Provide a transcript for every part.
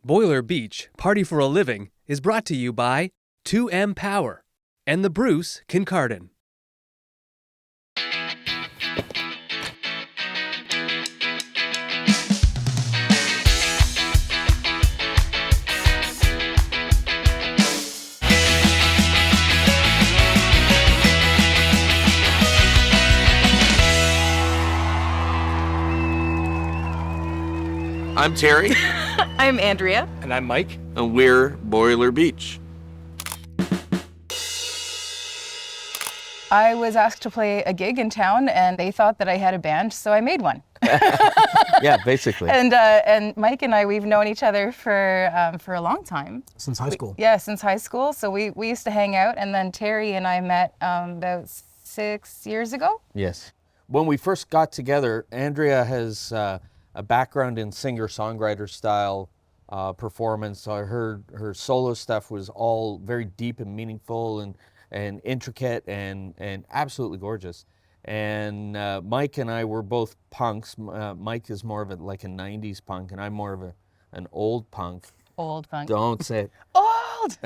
Boiler Beach, Party for a Living is brought to you by 2M Power and the Bruce Kincardine. I'm Terry. I'm Andrea. And I'm Mike. And we're Boiler Beach. I was asked to play a gig in town, and they thought that I had a band, so I made one. Yeah, basically. And Mike and I, we've known each other for a long time. Since high school. Since high school. So we used to hang out, and then Terry and I met about 6 years ago. Yes. When we first got together, Andrea has a background in singer-songwriter style performance. Her solo stuff was all very deep and meaningful and intricate and absolutely gorgeous. And Mike and I were both punks. Mike is more of a 90s punk, and I'm more of an old punk. Old punk. Don't say it. Old!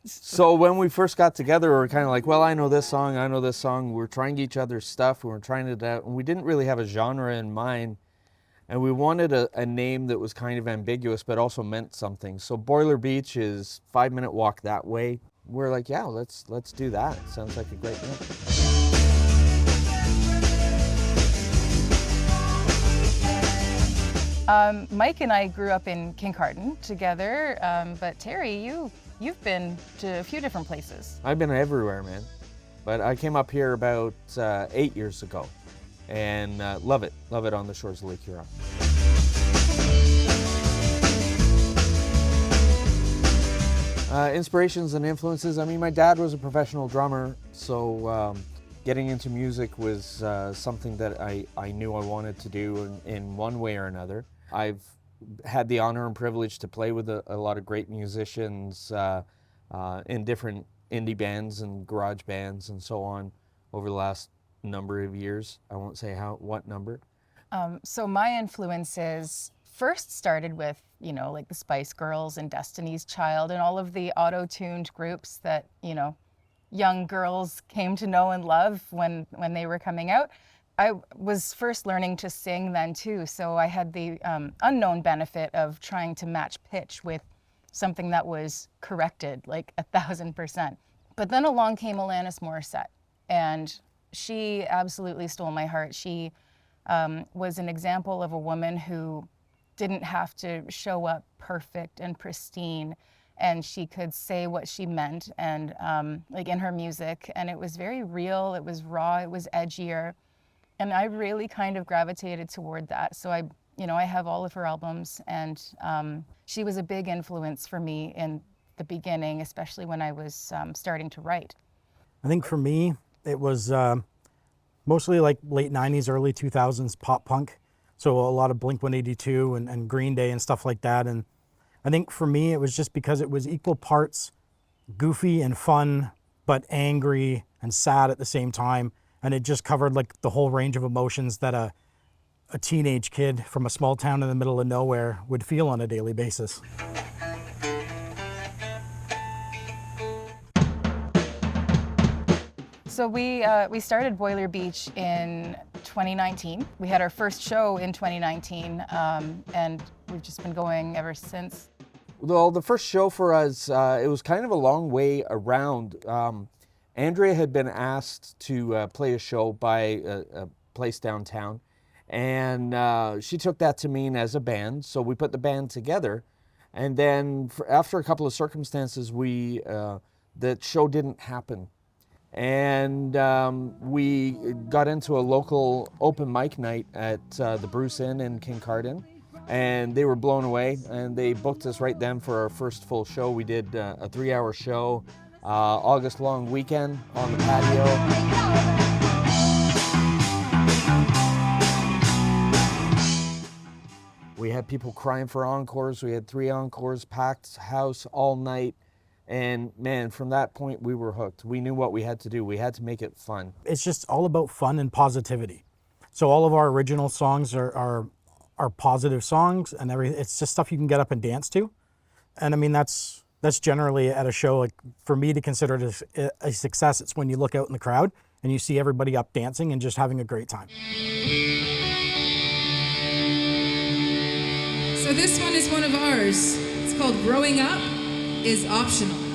So when we first got together, we were kind of like, well, I know this song. We were trying each other's stuff. We were trying it out. And we didn't really have a genre in mind. And we wanted a name that was kind of ambiguous, but also meant something. So Boiler Beach is 5-minute walk that way. We're like, yeah, let's do that. Sounds like a great name. Mike and I grew up in Kincardine together, but Terry, you've been to a few different places. I've been everywhere, man. But I came up here about 8 years ago. And love it on the shores of Lake Huron. Inspirations and influences, I mean, my dad was a professional drummer, so getting into music was something that I knew I wanted to do in one way or another. I've had the honor and privilege to play with a lot of great musicians in different indie bands and garage bands and so on over the last number of years. I won't say what number. So my influences first started with, like the Spice Girls and Destiny's Child and all of the auto-tuned groups that, young girls came to know and love when they were coming out. I was first learning to sing then too, so I had the unknown benefit of trying to match pitch with something that was corrected, like 1,000%. But then along came Alanis Morissette, and she absolutely stole my heart. She was an example of a woman who didn't have to show up perfect and pristine, and she could say what she meant, and like in her music, and it was very real, it was raw, it was edgier, and I really kind of gravitated toward that. So I have all of her albums, and she was a big influence for me in the beginning, especially when I was starting to write. I think for me, it was mostly like late 90s, early 2000s pop punk. So a lot of Blink-182 and Green Day and stuff like that. And I think for me, it was just because it was equal parts goofy and fun, but angry and sad at the same time. And it just covered like the whole range of emotions that a teenage kid from a small town in the middle of nowhere would feel on a daily basis. So we started Boiler Beach in 2019. We had our first show in 2019, and we've just been going ever since. Well, the first show for us, it was kind of a long way around. Andrea had been asked to play a show by a place downtown, and she took that to mean as a band, so we put the band together. And then after a couple of circumstances, the show didn't happen. And we got into a local open mic night at the Bruce Inn in Kincardine, and they were blown away, and they booked us right then for our first full show. We did a 3-hour show, August long weekend on the patio. We had people crying for encores. We had 3 encores, packed house all night. And man, from that point, we were hooked. We knew what we had to do. We had to make it fun. It's just all about fun and positivity. So all of our original songs are are positive songs and everything. It's just stuff you can get up and dance to. And I mean, that's generally at a show, like for me to consider it a success, it's when you look out in the crowd and you see everybody up dancing and just having a great time. So this one is one of ours. It's called Growing Up is Optional.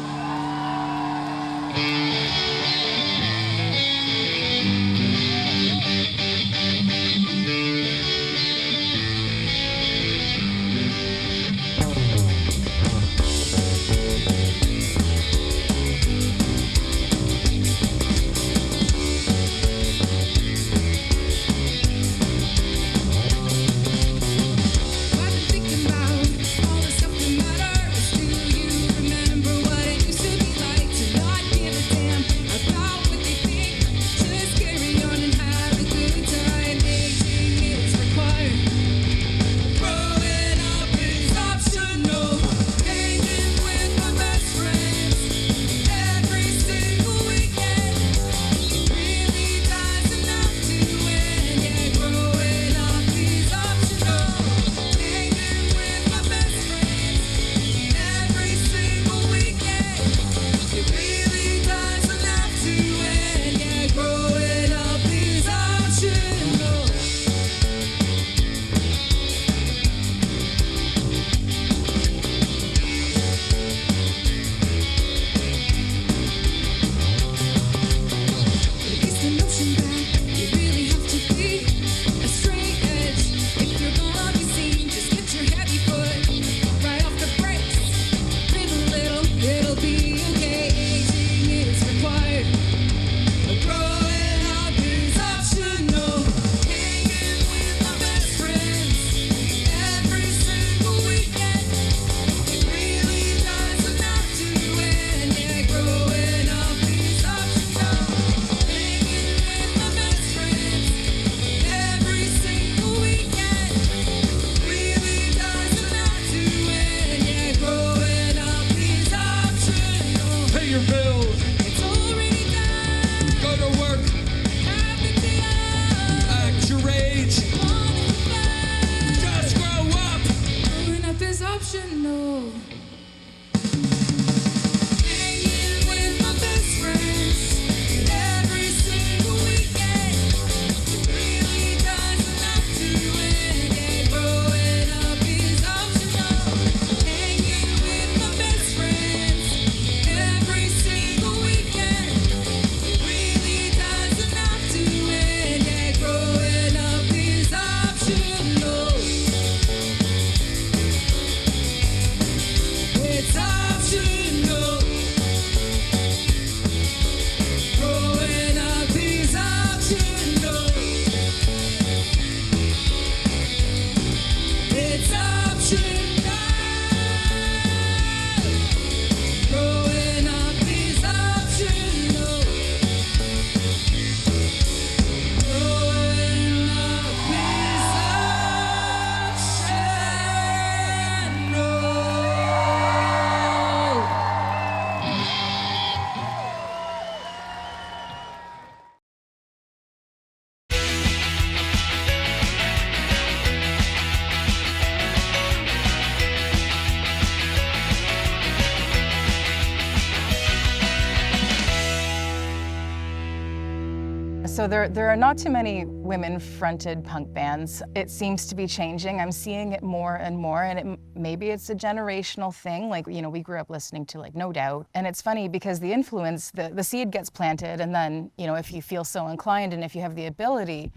So there are not too many women-fronted punk bands. It seems to be changing. I'm seeing it more and more, and maybe it's a generational thing. Like, you know, we grew up listening to like No Doubt, and it's funny because the influence, the seed gets planted, and then, you know, if you feel so inclined and if you have the ability,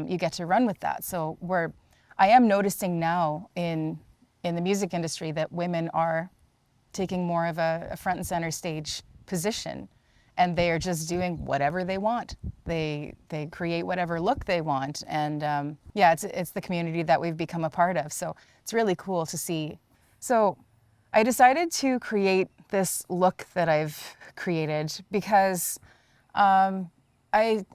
you get to run with that. So I am noticing now in the music industry that women are taking more of a front and center stage position. And they are just doing whatever they want. They create whatever look they want, and yeah, it's the community that we've become a part of. So it's really cool to see. So I decided to create this look that I've created because I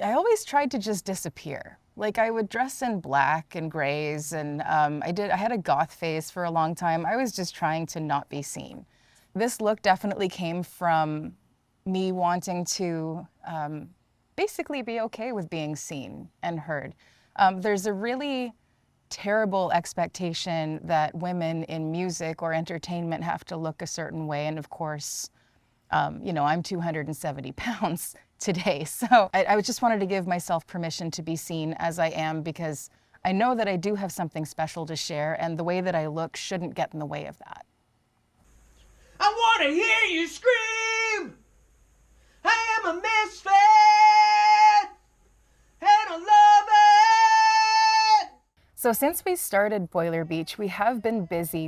always tried to just disappear. Like, I would dress in black and grays, and I had a goth phase for a long time. I was just trying to not be seen. This look definitely came from me wanting to basically be okay with being seen and heard. There's a really terrible expectation that women in music or entertainment have to look a certain way. And of course, I'm 270 pounds today. So I just wanted to give myself permission to be seen as I am, because I know that I do have something special to share, and the way that I look shouldn't get in the way of that. I want to hear you scream. I am a misfit, and I love it. So since we started Boiler Beach, we have been busy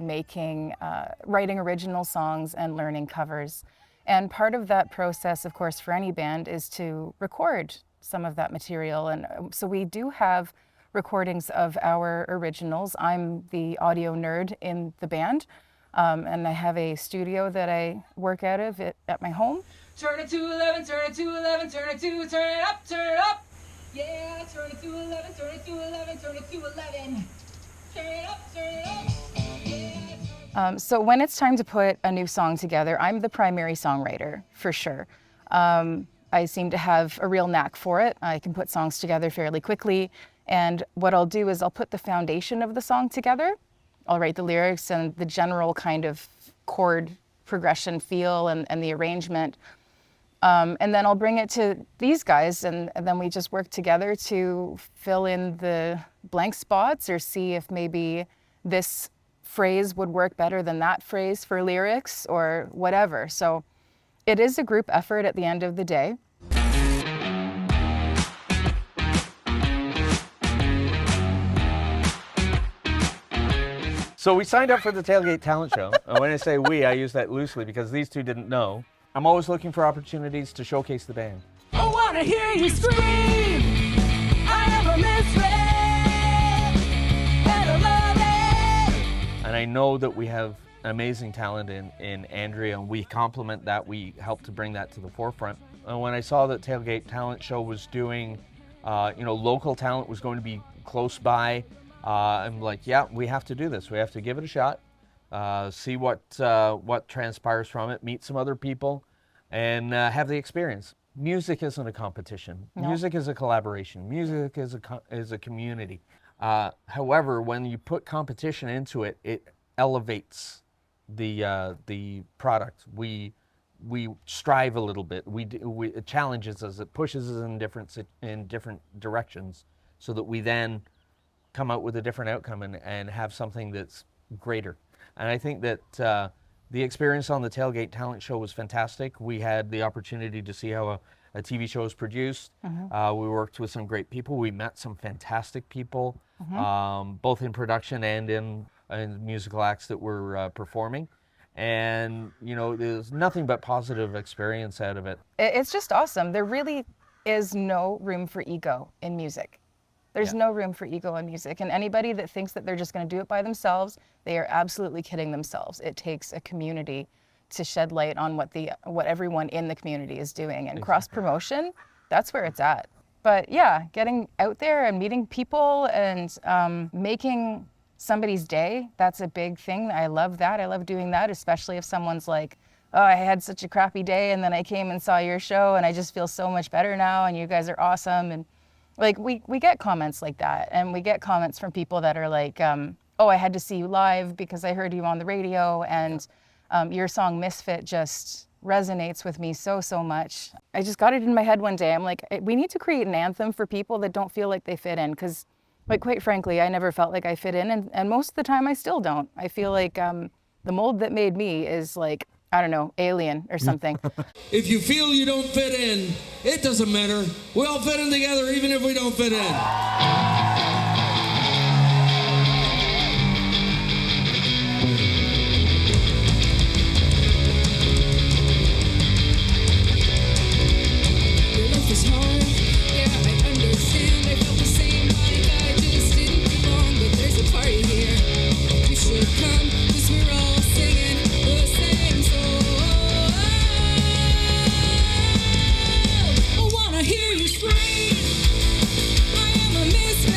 writing original songs and learning covers. And part of that process, of course, for any band is to record some of that material. And so we do have recordings of our originals. I'm the audio nerd in the band, and I have a studio that I work out of at my home. Turn it to 11, turn it to 11, turn it to, turn it up, turn it up. Yeah, turn it to 11, turn it to 11, turn it to 11. Turn it up, turn it up. Yeah. So when it's time to put a new song together, I'm the primary songwriter, for sure. I seem to have a real knack for it. I can put songs together fairly quickly. And what I'll do is I'll put the foundation of the song together. I'll write the lyrics and the general kind of chord progression feel and the arrangement. And then I'll bring it to these guys, and then we just work together to fill in the blank spots or see if maybe this phrase would work better than that phrase for lyrics or whatever. So it is a group effort at the end of the day. So we signed up for the Tailgate Talent Show. And when I say we, I use that loosely because these two didn't know. I'm always looking for opportunities to showcase the band. I want to hear you scream. I am a misfit, and I love it. And I know that we have amazing talent in Andrea, and we complement that. We help to bring that to the forefront. And when I saw that Tailgate Talent Show was doing, local talent was going to be close by, I'm like, yeah, we have to do this. We have to give it a shot, see what transpires from it, meet some other people, and have the experience. Music isn't a competition. No. Music is a collaboration. Music is a community. However, when you put competition into it, it elevates the product. We strive a little bit. It challenges us. It pushes us in different directions, so that we then come out with a different outcome and have something that's greater. And I think that the experience on the Tailgate Talent Show was fantastic. We had the opportunity to see how a TV show is produced. Mm-hmm. We worked with some great people. We met some fantastic people, mm-hmm. Both in production and in musical acts that were performing. And, there's nothing but positive experience out of it. It's just awesome. There really is no room for ego in music. There's no room for ego in music. And anybody that thinks that they're just going to do it by themselves, they are absolutely kidding themselves. It takes a community to shed light on what everyone in the community is doing. And cross-promotion, that's where it's at. But yeah, getting out there and meeting people and making somebody's day, that's a big thing. I love that. I love doing that, especially if someone's like, oh, I had such a crappy day and then I came and saw your show and I just feel so much better now and you guys are awesome. And like we get comments like that, and we get comments from people that are like, oh, I had to see you live because I heard you on the radio, and your song Misfit just resonates with me so much. I just got it in my head one day. I'm like, we need to create an anthem for people that don't feel like they fit in, because like, quite frankly, I never felt like I fit in, and most of the time I still don't. I feel like the mold that made me is like, I don't know, alien or something. If you feel you don't fit in, it doesn't matter. We all fit in together, even if we don't fit in. Your life is hard. Yeah, I understand. I felt the same, like I just didn't belong. But there's a party here. You should come, 'cause we're all singing the same song. I wanna hear you scream. I am a misfit.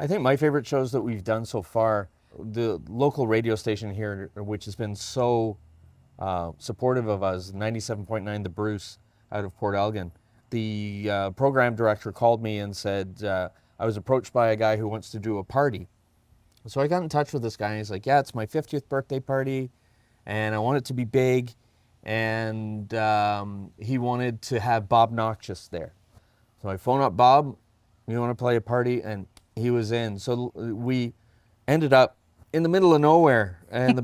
I think my favorite shows that we've done so far, the local radio station here, which has been so supportive of us, 97.9 The Bruce out of Port Elgin. The program director called me and said, I was approached by a guy who wants to do a party. So I got in touch with this guy, and he's like, yeah, it's my 50th birthday party, and I want it to be big, and he wanted to have Bob Noxious there. So I phone up Bob, you want to play a party? And he was in. So we ended up in the middle of nowhere in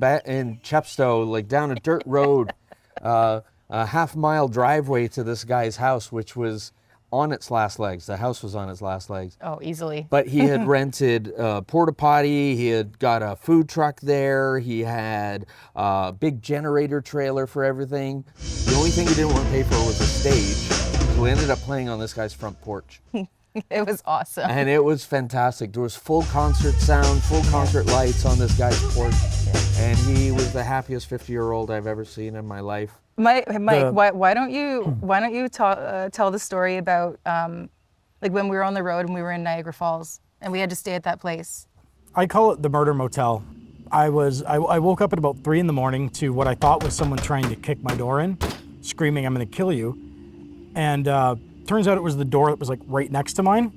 Chepstow, like down a dirt road, a half-mile driveway to this guy's house, which was on its last legs. The house was on its last legs. Oh, easily. But he had rented a porta potty. He had got a food truck there. He had a big generator trailer for everything. The only thing he didn't want to pay for was a stage. So we ended up playing on this guy's front porch. It was awesome. And it was fantastic. There was full concert sound, full concert lights on this guy's porch. And he was the happiest 50-year-old I've ever seen in my life. Mike, why don't you tell the story about like when we were on the road and we were in Niagara Falls and we had to stay at that place? I call it the murder motel. I woke up at about 3 a.m. to what I thought was someone trying to kick my door in, screaming, "I'm going to kill you." And turns out it was the door that was like right next to mine.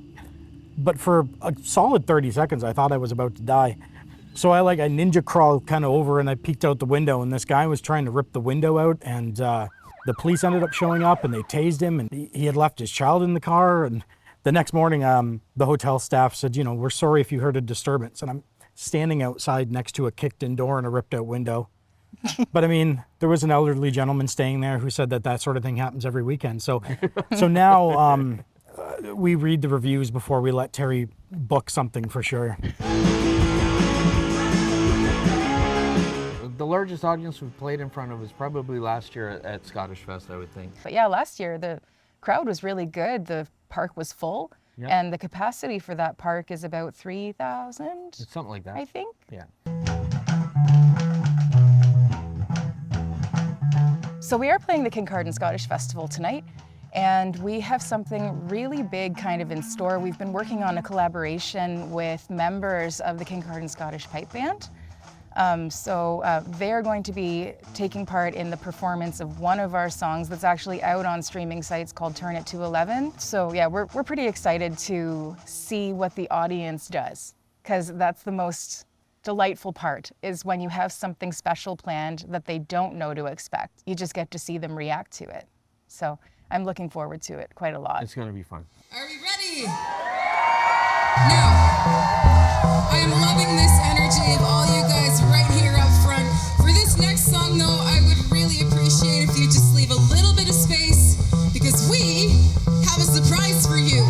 But for a solid 30 seconds, I thought I was about to die. So I ninja crawled kind of over and I peeked out the window, and this guy was trying to rip the window out, and the police ended up showing up and they tased him, and he had left his child in the car. And the next morning, the hotel staff said, "We're sorry if you heard a disturbance." And I'm standing outside next to a kicked in door and a ripped out window. But I mean, there was an elderly gentleman staying there who said that sort of thing happens every weekend. So now we read the reviews before we let Terry book something for sure. The largest audience we've played in front of was probably last year at Scottish Fest, I would think. But yeah, last year the crowd was really good. The park was full, and the capacity for that park is about 3,000. It's something like that. I think. Yeah. So we are playing the Kincardine Scottish Festival tonight, and we have something really big kind of in store. We've been working on a collaboration with members of the Kincardine Scottish Pipe Band. They're going to be taking part in the performance of one of our songs that's actually out on streaming sites called Turn It to 11. So yeah, we're pretty excited to see what the audience does, because that's the most delightful part, is when you have something special planned that they don't know to expect. You just get to see them react to it. So I'm looking forward to it quite a lot. It's going to be fun. Are we ready? Now, I am loving this energy of all you guys right here up front. For this next song, though, I would really appreciate if you just leave a little bit of space, because we have a surprise for you.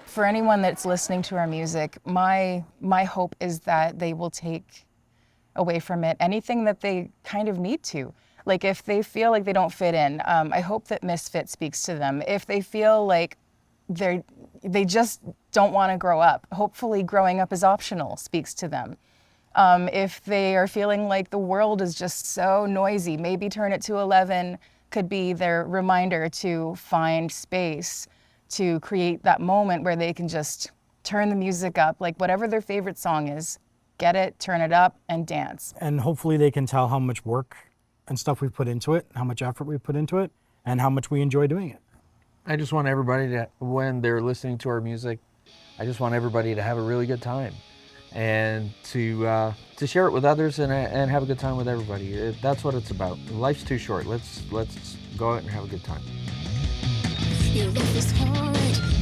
For anyone that's listening to our music, my hope is that they will take away from it anything that they kind of need to. Like if they feel like they don't fit in, I hope that Misfit speaks to them. If they feel like they just don't want to grow up, hopefully growing up is optional speaks to them. If they are feeling like the world is just so noisy, maybe Turn It to 11 could be their reminder to find space, to create that moment where they can just turn the music up, like whatever their favorite song is, get it, turn it up, and dance. And hopefully they can tell how much work and stuff we put into it, how much effort we put into it, and how much we enjoy doing it. I just want everybody to, when they're listening to our music, I just want everybody to have a really good time and to share it with others and have a good time with everybody. That's what it's about. Life's too short. Let's go out and have a good time. Your life is hard.